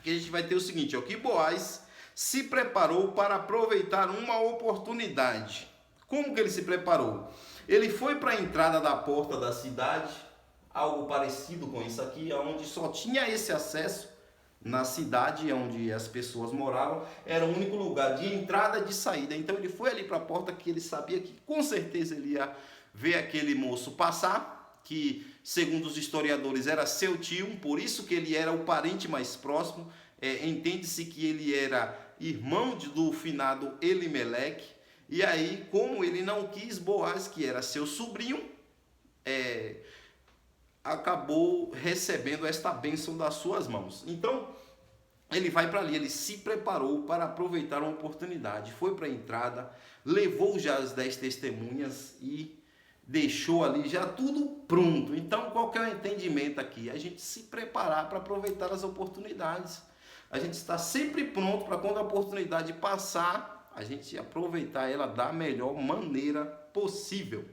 Que a gente vai ter o seguinte, ó, que Boaz se preparou para aproveitar uma oportunidade. Como que ele se preparou? Ele foi para a entrada da porta da cidade, algo parecido com isso aqui, onde só tinha esse acesso na cidade onde as pessoas moravam, era o único lugar de entrada e de saída. Então ele foi ali para a porta, que ele sabia que com certeza ele ia ver aquele moço passar, que segundo os historiadores era seu tio, por isso que ele era o parente mais próximo. Entende-se que ele era irmão do finado Elimeleque, e aí, como ele não quis, Boaz, que era seu sobrinho, acabou recebendo esta bênção das suas mãos. Então, ele vai para ali, ele se preparou para aproveitar uma oportunidade, foi para a entrada, levou já as 10 testemunhas e deixou ali já tudo pronto. Então, qual que é o entendimento aqui? A gente se preparar para aproveitar as oportunidades. A gente está sempre pronto para quando a oportunidade passar, a gente aproveitar ela da melhor maneira possível.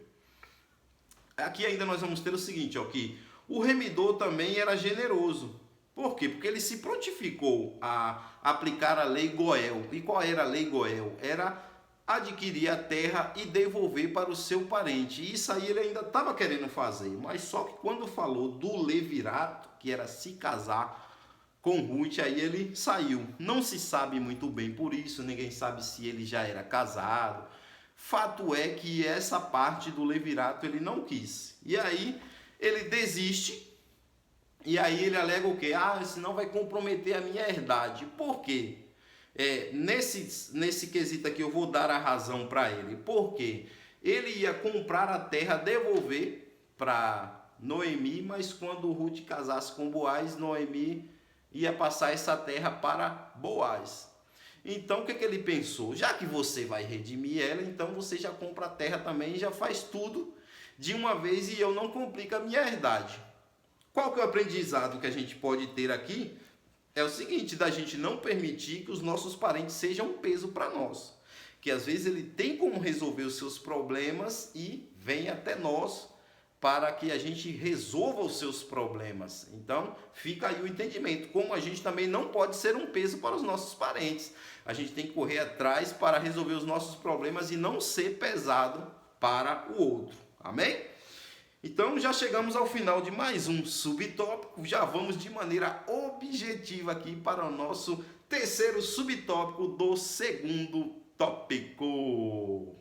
Aqui ainda nós vamos ter o seguinte, ó, que o remidor também era generoso. Por quê? Porque ele se prontificou a aplicar a lei Goel. E qual era a lei Goel? Era adquirir a terra e devolver para o seu parente. E isso aí ele ainda estava querendo fazer, mas só que quando falou do levirato, que era se casar com Ruth, aí ele saiu. Não se sabe muito bem por isso, ninguém sabe se ele já era casado. Fato é que essa parte do levirato ele não quis. E aí ele desiste, e aí ele alega o quê? Senão vai comprometer a minha herdade. Por quê? Nesse quesito aqui eu vou dar a razão para ele. Por quê? Ele ia comprar a terra, devolver para Noemi, mas quando Ruth casasse com Boaz, Noemi ia passar essa terra para Boaz. Então o que ele pensou? Já que você vai redimir ela, então você já compra a terra também e já faz tudo de uma vez e eu não complico a minha herdade. Qual que é o aprendizado que a gente pode ter aqui? É o seguinte, da gente não permitir que os nossos parentes sejam um peso para nós. Que às vezes ele tem como resolver os seus problemas e vem até nós para que a gente resolva os seus problemas. Então, fica aí o entendimento. Como a gente também não pode ser um peso para os nossos parentes. A gente tem que correr atrás para resolver os nossos problemas e não ser pesado para o outro. Amém? Então, já chegamos ao final de mais um subtópico. Já vamos de maneira objetiva aqui para o nosso terceiro subtópico do segundo tópico.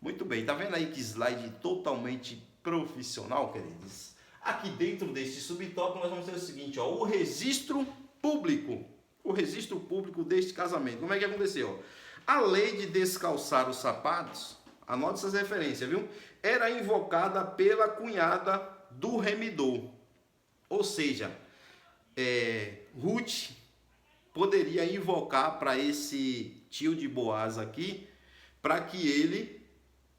Muito bem, tá vendo aí que slide totalmente profissional, queridos? Aqui dentro deste subtópico nós vamos ter o seguinte, ó, o registro público. O registro público deste casamento. Como é que aconteceu? A lei de descalçar os sapatos, anote essas referências, viu? Era invocada pela cunhada do remidor. Ou seja, Ruth poderia invocar para esse tio de Boaz aqui, para que ele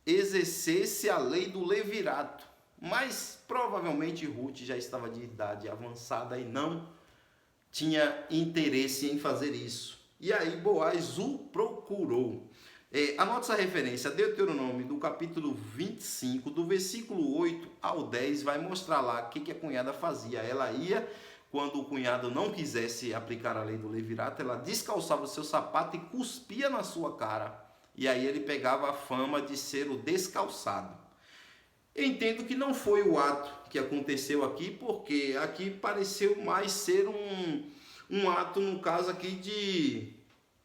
exercesse a lei do levirato. Mas provavelmente Ruth já estava de idade avançada e não tinha interesse em fazer isso. E aí Boaz o procurou. Anote essa referência, Deuteronômio, do capítulo 25, do versículo 8 ao 10, vai mostrar lá o que a cunhada fazia. Ela ia, quando o cunhado não quisesse aplicar a lei do levirato, ela descalçava o seu sapato e cuspia na sua cara. E aí ele pegava a fama de ser o descalçado. Eu entendo que não foi o ato que aconteceu aqui, porque aqui pareceu mais ser um ato, no caso aqui, de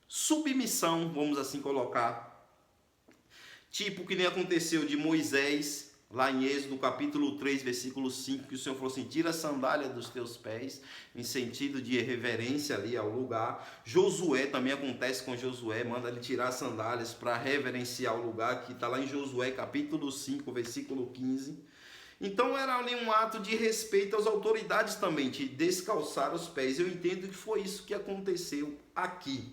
submissão, vamos assim colocar. Tipo que nem aconteceu de Moisés, lá em Êxodo capítulo 3, versículo 5, que o Senhor falou assim, tira a sandália dos teus pés, em sentido de reverência ali ao lugar. Josué, também acontece com Josué, manda ele tirar as sandálias para reverenciar o lugar, que está lá em Josué capítulo 5, versículo 15. Então era ali um ato de respeito às autoridades também, de descalçar os pés. Eu entendo que foi isso que aconteceu aqui.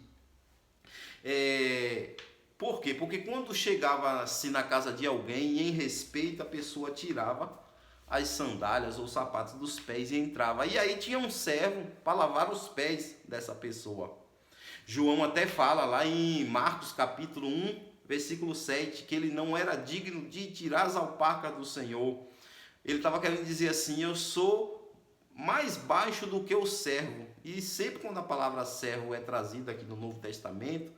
Por quê? Porque quando chegava-se na casa de alguém, em respeito, a pessoa tirava as sandálias ou sapatos dos pés e entrava. E aí tinha um servo para lavar os pés dessa pessoa. João até fala lá em Marcos capítulo 1, versículo 7, que ele não era digno de tirar as alparcas do Senhor. Ele estava querendo dizer assim, eu sou mais baixo do que o servo. E sempre quando a palavra servo é trazida aqui no Novo Testamento,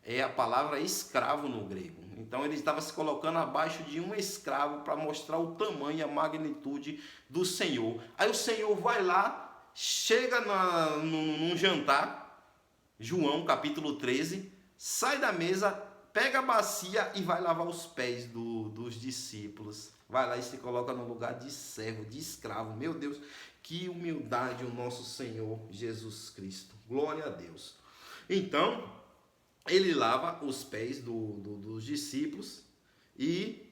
é a palavra escravo no grego. Então ele estava se colocando abaixo de um escravo para mostrar o tamanho e a magnitude do Senhor. Aí o Senhor vai lá, chega num jantar, João capítulo 13, sai da mesa, pega a bacia e vai lavar os pés dos discípulos. Vai lá e se coloca no lugar de servo, de escravo. Meu Deus, que humildade o nosso Senhor Jesus Cristo. Glória a Deus. Então, ele lava os pés dos discípulos e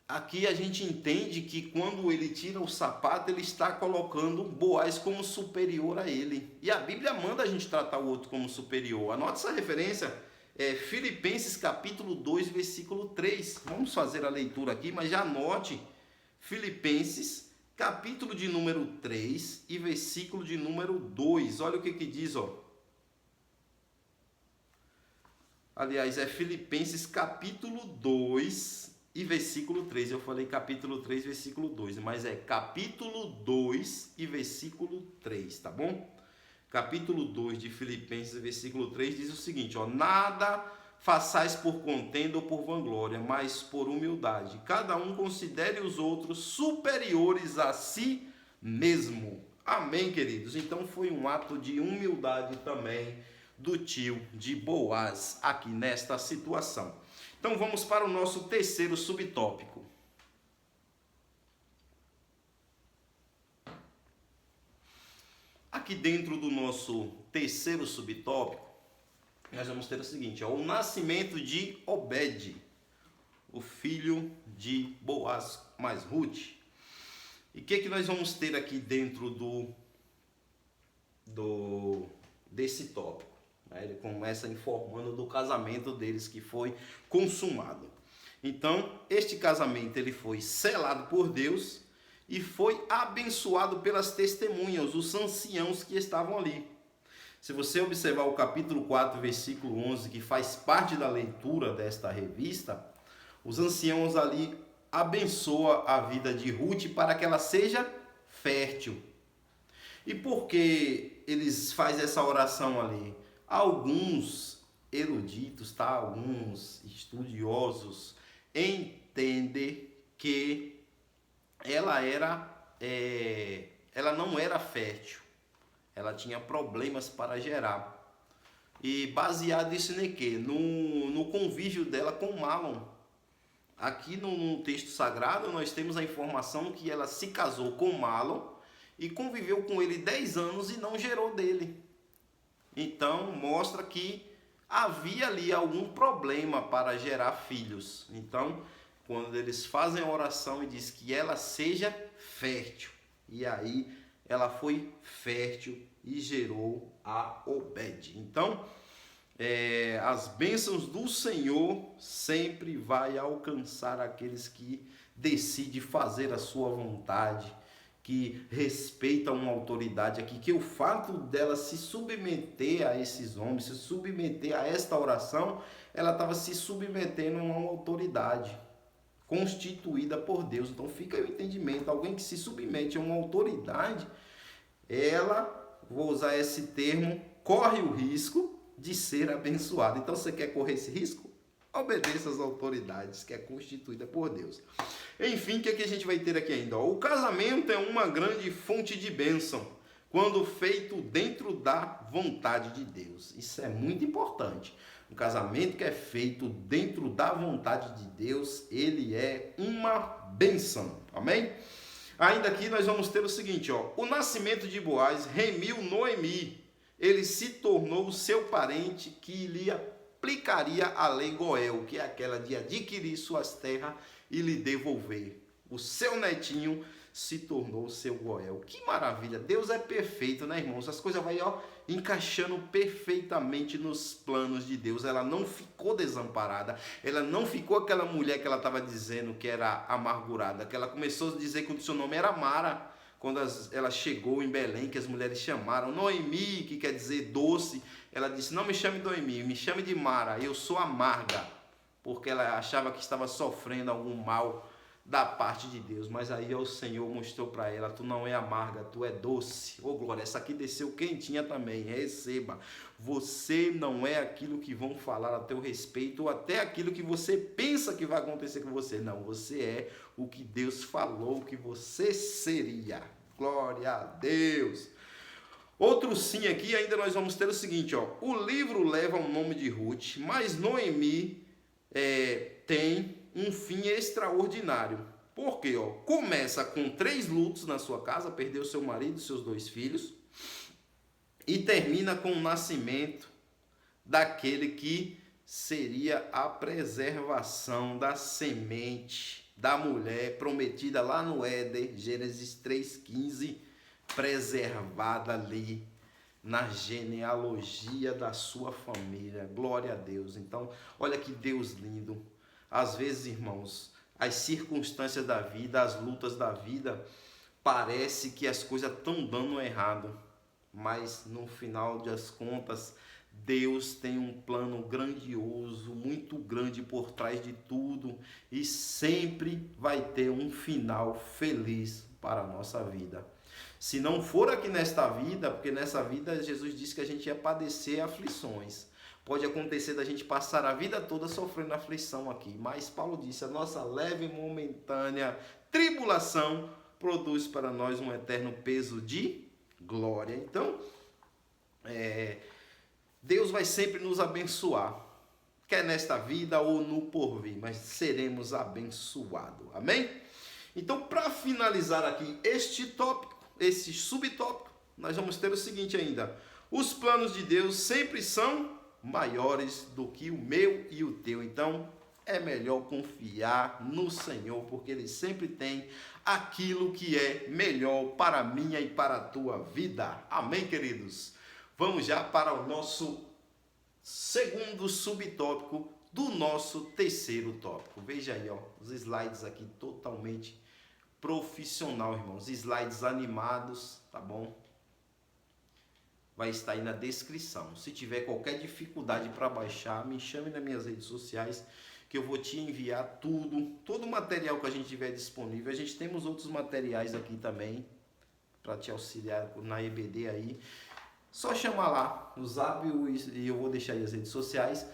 aqui a gente entende que quando ele tira o sapato, ele está colocando Boaz como superior a ele. E a Bíblia manda a gente tratar o outro como superior. Anote essa referência, Filipenses capítulo 2, versículo 3. Vamos fazer a leitura aqui, mas já anote Filipenses capítulo de número 3 e versículo de número 2. Olha o que diz, ó. Aliás, é Filipenses capítulo 2 e versículo 3. Eu falei capítulo 3, versículo 2, mas é capítulo 2 e versículo 3, tá bom? Capítulo 2 de Filipenses, versículo 3, diz o seguinte, ó, nada façais por contenda ou por vanglória, mas por humildade. Cada um considere os outros superiores a si mesmo. Amém, queridos? Então foi um ato de humildade também do tio de Boaz aqui nesta situação. Então vamos para o nosso terceiro subtópico. Aqui dentro do nosso terceiro subtópico, nós vamos ter o seguinte, ó, o nascimento de Obed, o filho de Boaz mais Ruth. E o que nós vamos ter aqui dentro desse tópico? Ele começa informando do casamento deles que foi consumado. Então, este casamento ele foi selado por Deus e foi abençoado pelas testemunhas, os anciãos que estavam ali. Se você observar o capítulo 4, versículo 11, que faz parte da leitura desta revista, os anciãos ali abençoam a vida de Ruth para que ela seja fértil. E por que eles fazem essa oração ali? Alguns eruditos, tá? Alguns estudiosos entendem que ela não era fértil, ela tinha problemas para gerar. E baseado isso em quê? No convívio dela com Malom. Aqui no texto sagrado nós temos a informação que ela se casou com Malom e conviveu com ele 10 anos e não gerou dele. Então, mostra que havia ali algum problema para gerar filhos. Então, quando eles fazem a oração e diz que ela seja fértil. E aí, ela foi fértil e gerou a Obed. Então, as bênçãos do Senhor sempre vai alcançar aqueles que decidem fazer a sua vontade, que respeita uma autoridade aqui, que o fato dela se submeter a esses homens, se submeter a esta oração, ela estava se submetendo a uma autoridade constituída por Deus. Então fica aí o entendimento, alguém que se submete a uma autoridade, ela, vou usar esse termo, corre o risco de ser abençoada. Então você quer correr esse risco? Obedeça às autoridades, que é constituída por Deus. Enfim, o que a gente vai ter aqui ainda? O casamento é uma grande fonte de bênção, quando feito dentro da vontade de Deus. Isso é muito importante. Um casamento que é feito dentro da vontade de Deus, ele é uma bênção. Amém? Ainda aqui nós vamos ter o seguinte, ó. O nascimento de Boaz remiu Noemi. Ele se tornou seu parente que lhe aplicaria a lei Goel, que é aquela de adquirir suas terras e lhe devolver. O seu netinho se tornou seu Goel. Que maravilha! Deus é perfeito, né, irmãos? As coisas vão encaixando perfeitamente nos planos de Deus. Ela não ficou desamparada. Ela não ficou aquela mulher que ela estava dizendo que era amargurada. Que ela começou a dizer que o seu nome era Mara. Quando ela chegou em Belém, que as mulheres chamaram Noemi, que quer dizer doce, ela disse, não me chame Noemi, me chame de Mara, eu sou amarga, porque ela achava que estava sofrendo algum mal da parte de Deus. Mas aí o Senhor mostrou para ela, tu não é amarga, tu é doce. Ô glória, essa aqui desceu quentinha também, receba. Você não é aquilo que vão falar a teu respeito, ou até aquilo que você pensa que vai acontecer com você. Não, você é o que Deus falou que você seria. Glória a Deus. Outro sim aqui, ainda nós vamos ter o seguinte, ó. O livro leva o nome de Ruth, mas Noemi tem um fim extraordinário. Porque, ó, começa com 3 lutos na sua casa, perdeu seu marido e seus 2 filhos, e termina com o nascimento daquele que seria a preservação da semente da mulher prometida lá no Éden, Gênesis 3,15, preservada ali na genealogia da sua família. Glória a Deus. Então, olha que Deus lindo. Às vezes, irmãos, as circunstâncias da vida, as lutas da vida, parece que as coisas estão dando errado, mas no final das contas, Deus tem um plano grandioso, muito grande por trás de tudo, e sempre vai ter um final feliz para a nossa vida. Se não for aqui nesta vida, porque nessa vida Jesus disse que a gente ia padecer aflições. Pode acontecer da gente passar a vida toda sofrendo aflição aqui, mas Paulo disse, a nossa leve e momentânea tribulação produz para nós um eterno peso de glória. Então, Deus vai sempre nos abençoar, quer nesta vida ou no porvir, mas seremos abençoados. Amém? Então, para finalizar aqui este tópico, esse subtópico, nós vamos ter o seguinte ainda. Os planos de Deus sempre são maiores do que o meu e o teu. Então, é melhor confiar no Senhor, porque Ele sempre tem aquilo que é melhor para a minha e para a tua vida. Amém, queridos? Vamos já para o nosso segundo subtópico do nosso terceiro tópico. Veja aí, ó, os slides aqui totalmente profissional, irmãos. Slides animados, tá bom? Vai estar aí na descrição. Se tiver qualquer dificuldade para baixar, me chame nas minhas redes sociais, que eu vou te enviar todo o material que a gente tiver disponível. A gente temos outros materiais aqui também para te auxiliar na EBD aí. Só chamar lá no Zap e eu vou deixar aí as redes sociais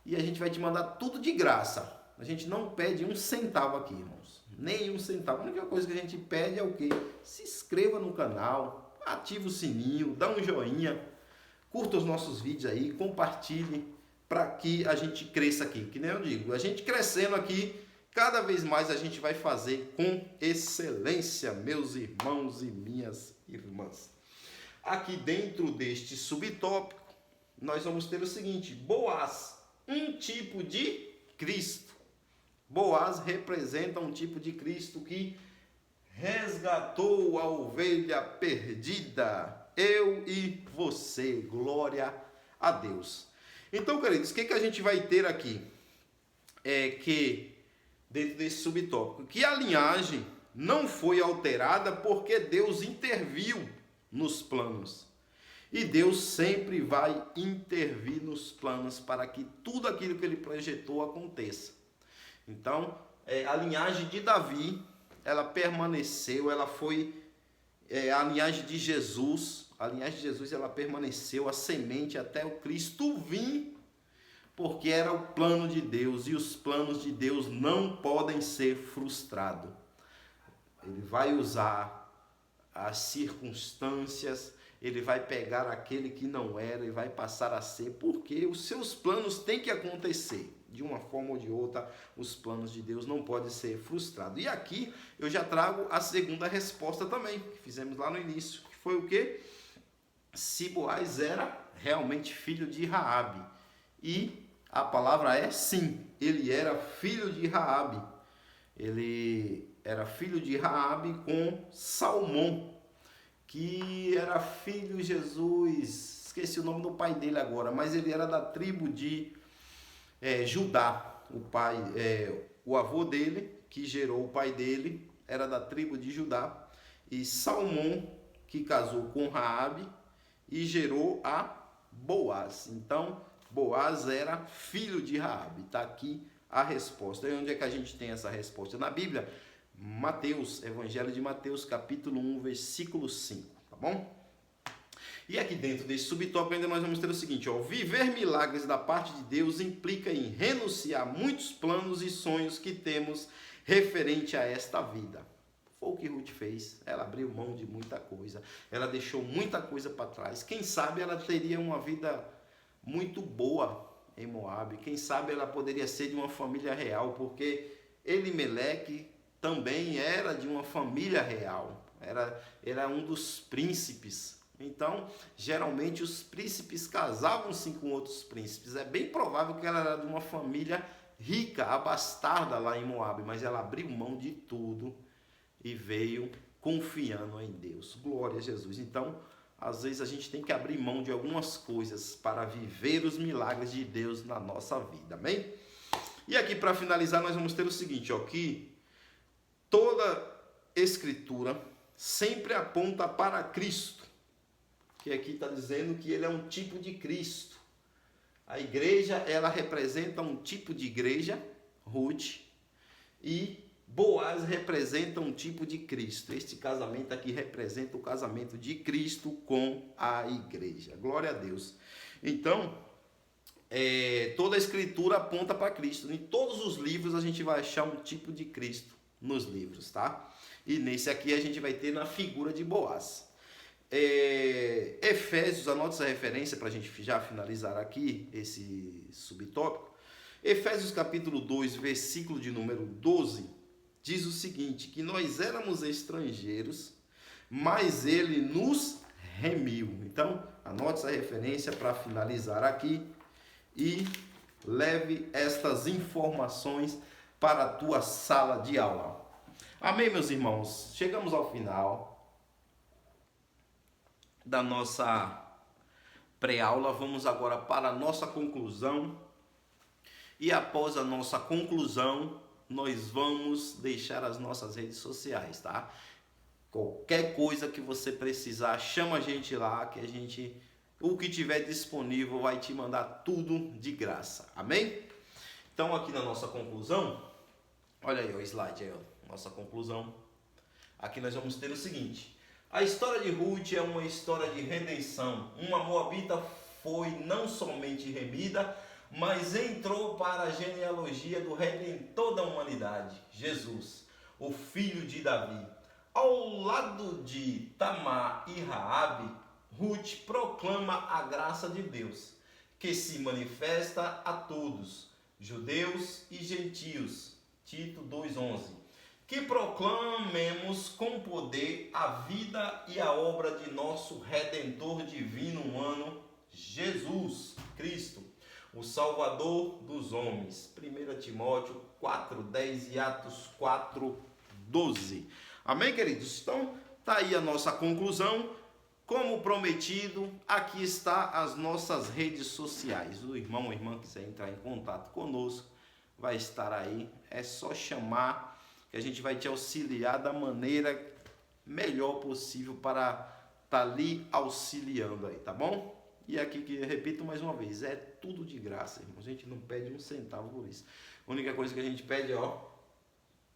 e a gente vai te mandar tudo de graça. A gente não pede um centavo aqui, irmãos. Nem um centavo. A única coisa que a gente pede é o quê? Se inscreva no canal, ativa o sininho, dá um joinha, curta os nossos vídeos aí, compartilhe para que a gente cresça aqui. Que nem eu digo, a gente crescendo aqui, cada vez mais a gente vai fazer com excelência, meus irmãos e minhas irmãs. Aqui dentro deste subtópico, nós vamos ter o seguinte, Boaz, um tipo de Cristo. Boaz representa um tipo de Cristo que resgatou a ovelha perdida, eu e você, glória a Deus. Então, queridos, o que a gente vai ter aqui? É que, dentro desse subtópico, que a linhagem não foi alterada porque Deus interviu nos planos. E Deus sempre vai intervir nos planos para que tudo aquilo que ele projetou aconteça. Então, a linhagem de Davi, ela permaneceu, ela foi a linhagem de Jesus. A linhagem de Jesus, ela permaneceu, a semente até o Cristo vir, porque era o plano de Deus, e os planos de Deus não podem ser frustrados. Ele vai usar as circunstâncias, ele vai pegar aquele que não era e vai passar a ser, porque os seus planos têm que acontecer. De uma forma ou de outra, os planos de Deus não podem ser frustrados. E aqui eu já trago a segunda resposta também, que fizemos lá no início, que foi o quê? Se Boaz era realmente filho de Raabe. E a palavra é sim, ele era filho de Raabe. Ele era filho de Raabe com Salmão, que era filho de Jesus, esqueci o nome do pai dele agora, mas ele era da tribo de Judá. O avô dele, que gerou o pai dele, era da tribo de Judá. E Salmão, que casou com Raabe e gerou a Boaz. Então, Boaz era filho de Raabe. Está aqui a resposta. E onde é que a gente tem essa resposta? Na Bíblia, Mateus, Evangelho de Mateus, capítulo 1, versículo 5, tá bom? E aqui dentro desse subtópico ainda nós vamos ter o seguinte, ó, viver milagres da parte de Deus implica em renunciar muitos planos e sonhos que temos referente a esta vida. Foi o que Ruth fez, ela abriu mão de muita coisa, ela deixou muita coisa para trás. Quem sabe ela teria uma vida muito boa em Moabe, quem sabe ela poderia ser de uma família real, porque Elimeleque também era de uma família real, era um dos príncipes. Então, geralmente os príncipes casavam-se com outros príncipes. É bem provável que ela era de uma família rica, abastada lá em Moabe, mas ela abriu mão de tudo e veio confiando em Deus. Glória a Jesus. Então, às vezes a gente tem que abrir mão de algumas coisas para viver os milagres de Deus na nossa vida. Amém? E aqui para finalizar nós vamos ter o seguinte, ó, que toda escritura sempre aponta para Cristo, que aqui está dizendo que ele é um tipo de Cristo. A igreja, ela representa um tipo de igreja, Ruth, e Boaz representa um tipo de Cristo. Este casamento aqui representa o casamento de Cristo com a igreja. Glória a Deus. Então, toda a escritura aponta para Cristo. Em todos os livros a gente vai achar um tipo de Cristo nos livros, tá? E nesse aqui a gente vai ter na figura de Boaz. Efésios, anote essa referência para a gente já finalizar aqui esse subtópico. Efésios capítulo 2, versículo de número 12, diz o seguinte, que nós éramos estrangeiros, mas ele nos remiu. Então, anote essa referência para finalizar aqui e leve estas informações para a tua sala de aula. Amém, meus irmãos? Chegamos ao final da nossa pré-aula. Vamos agora para a nossa conclusão. E após a nossa conclusão, nós vamos deixar as nossas redes sociais, tá? Qualquer coisa que você precisar, chama a gente lá, que a gente, o que tiver disponível, vai te mandar tudo de graça. Amém? Então, aqui na nossa conclusão, olha aí o slide aí, ó, nossa conclusão. Aqui nós vamos ter o seguinte: a história de Ruth é uma história de redenção. Uma moabita foi não somente remida, mas entrou para a genealogia do Redentor da humanidade, Jesus, o filho de Davi. Ao lado de Tamar e Raabe, Ruth proclama a graça de Deus, que se manifesta a todos, judeus e gentios. Tito 2,11. Que proclamemos com poder a vida e a obra de nosso Redentor divino humano, Jesus Cristo, o Salvador dos homens. 1 Timóteo 4,10 e Atos 4,12. Amém, queridos? Então, tá aí a nossa conclusão. Como prometido, aqui está as nossas redes sociais. O irmão ou irmã quiser entrar em contato conosco, vai estar aí. É só chamar que a gente vai te auxiliar da maneira melhor possível para estar lhe auxiliando aí, tá bom? E aqui, que repito mais uma vez, é tudo de graça, irmão. A gente não pede um centavo por isso. A única coisa que a gente pede é,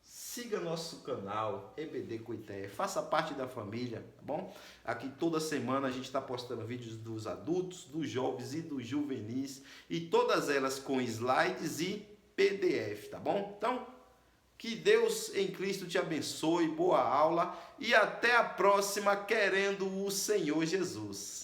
siga nosso canal EBD Coité, faça parte da família, tá bom? Aqui toda semana a gente está postando vídeos dos adultos, dos jovens e dos juvenis, e todas elas com slides e PDF, tá bom? Então, que Deus em Cristo te abençoe, boa aula e até a próxima, querendo o Senhor Jesus.